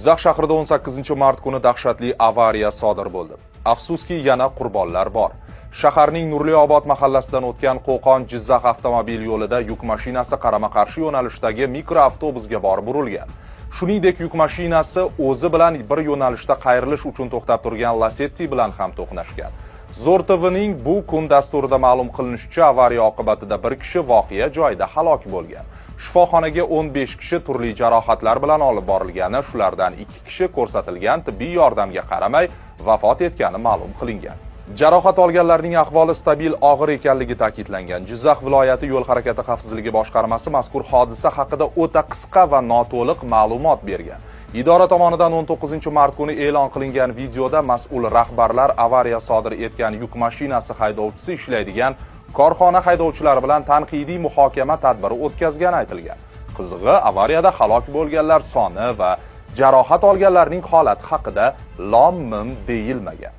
Jizzax shahrida 18-mart kuni dahshatli avariya sodir bo'ldi. Afsuski, yana qurbonlar bor. Shaharning Nurliobod mahallasidan o'tgan Qo'qon Jizzax avtomobil yo'lida yuk mashinasi qarama-qarshi yo'nalishdagi mikroavtobusga borib urilgan. Shuningdek, yuk mashinasi o'zi bilan bir yo'nalishda qayrilish uchun to'xtab turgan Lacetti bilan ham to'qnashgan. Zo'r TV'ning bu kun dasturida ma'lum qilinishicha, avariya oqibatida bir kishi voqea joyida halok bo'lgan. Shifoxonaga 15 kishi turli jarohatlar bilan olib borilgani, shulardan 2 kishi ko'rsatilgan tibbiy yordamga qaramay vafot etgani ma'lum qilingan. Jarohat olganlarning ahvoli stabil og'ir ekanligi ta'kidlangan. Jizzax viloyati yo'l harakati xavfsizligi boshqarmasi mazkur hodisa haqida o'ta qisqa va noto'liq ma'lumot bergan. Idora tomonidan 19-mart kuni e'lon qilingan videoda mas'ul rahbarlar avariya sodir etgan yuk mashinasi haydovchisi ishlaydigan korxona haydovchilari bilan tanqidiy muhokama tadbiri o'tkazgani aytilgan. Qizig'i, avariyada halok bo'lganlar soni va jarohat olganlarning holati haqida lom-mim deyilmagan.